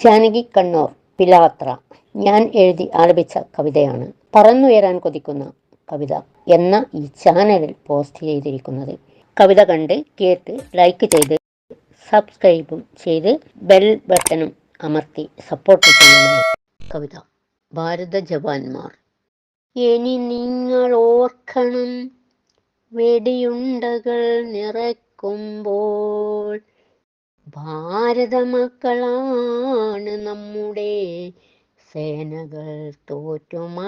ജാനകി കണ്ണൂർ പിലാത്ര ഞാൻ എഴുതി ആലപിച്ച കവിതയാണ് പറന്നുയരാൻ കൊതിക്കുന്ന കവിത എന്ന ഈ ചാനലിൽ പോസ്റ്റ് ചെയ്തിരിക്കുന്നത്. കവിത കണ്ട് കേട്ട് ലൈക്ക് ചെയ്ത് സബ്സ്ക്രൈബും ചെയ്ത് ബെൽ ബട്ടണും അമർത്തി സപ്പോർട്ട് ചെയ്യണം. കവിത ഭാരത ജവാന്മാർ. ഇനി നിങ്ങൾ ഓർക്കണം, വെടിയുണ്ടകൾ നിറയ്ക്കുമ്പോൾ ഭാരത മക്കളാണ് നമ്മുടെ സേനകൾ തോറ്റുമടങ്ങാൻ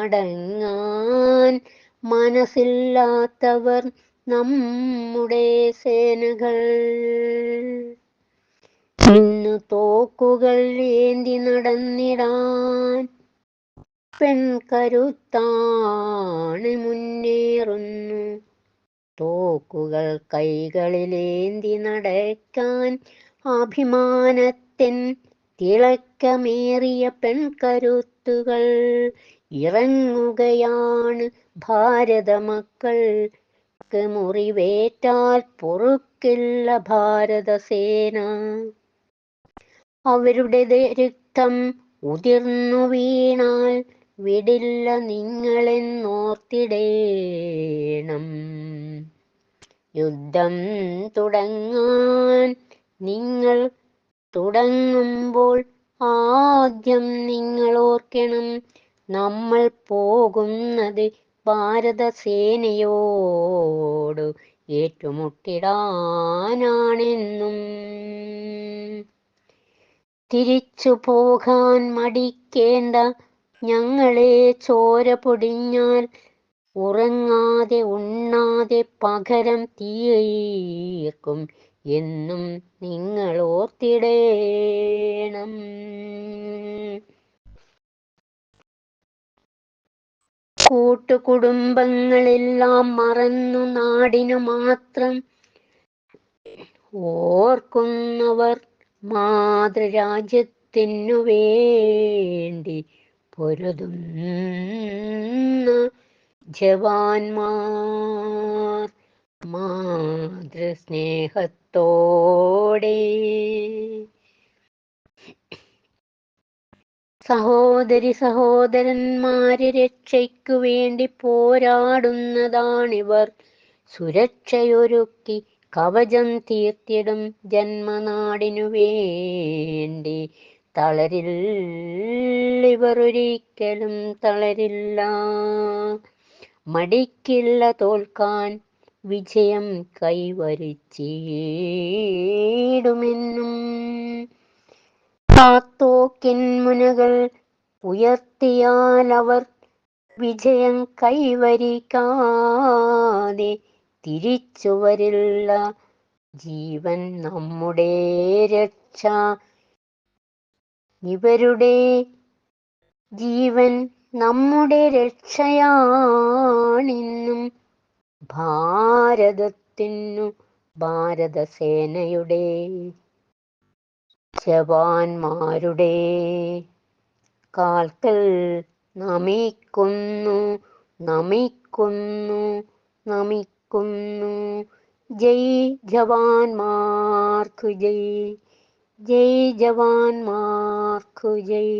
മനസ്സില്ലാത്തവർ നമ്മുടെ സേനകൾ. ഇന്ന് തോക്കുകൾ ഏന്തി നടന്നിടാൻ പെൺകരുത്താണ് മുന്നേറുന്നു. തോക്കുകൾ കൈകളിലേന്തി നടക്കാൻ അഭിമാനത്തിൻ തിളക്കമേറിയ പെൺകരുത്തുകൾ ഇറങ്ങുകയാണ്. ഭാരത മക്കൾക്ക് മുറിവേറ്റാൽ പൊറുക്കില്ല ഭാരതസേന. അവരുടെ രക്തം ഉതിർന്നു വീണാൽ വിടില്ല നിങ്ങളെന്നോർത്തിടേണം. യുദ്ധം തുടങ്ങാൻ നിങ്ങൾ തുടങ്ങുമ്പോൾ ആദ്യം നിങ്ങൾ ഓർക്കണം, നമ്മൾ പോകുന്നത് ഭാരതസേനയോട് ഏറ്റുമുട്ടിടാനാണെന്നും. തിരിച്ചു പോകാൻ മടിക്കേണ്ട, ഞങ്ങളെ ചോര പൊടിഞ്ഞാൽ ഉറങ്ങാതെ ഉണ്ണാതെ പകരം തീർക്കും എന്നും നിങ്ങൾ ഓർത്തിടേണം. കൂട്ടുകുടുംബങ്ങളെല്ലാം മറന്നു നാടിനു മാത്രം ഓർക്കുന്നവർ, മാതൃരാജ്യത്തിനു വേണ്ടി പൊരുതുന്ന ജവാന്മാർ. മാതൃസ്നേഹത്തോടെ സഹോദരി സഹോദരന്മാരെ രക്ഷയ്ക്കു വേണ്ടി പോരാടുന്നതാണിവർ. സുരക്ഷയൊരുക്കി കവചം തീർത്തിടും ജന്മനാടിനു വേണ്ടി. തളരില്ലിവർ ഒരിക്കലും തളരില്ല, മടിക്കില്ല തോൽക്കാൻ, വിജയം കൈവരിച്ചിടുമെന്നും. തോക്കിൻ മുനകൾ ഉയർത്തിയാൽ അവർ വിജയം കൈവരിക്കാതെ തിരിച്ചു വരില്ല. ജീവൻ നമ്മുടെ രക്ഷ, ഇവരുടെ ജീവൻ നമ്മുടെ രക്ഷയാണിന്നും. ഭാരതത്തിനു ഭാരതസേനയുടെ ജവാന്മാരുടെ കാൽക്കൽ നമിക്കുന്നു, നമിക്കുന്നു, നമിക്കുന്നു. ജയ് ജവാന്മാർക്കു ജയ്, ജയ് ജവാന്മാർക്കു ജയ്.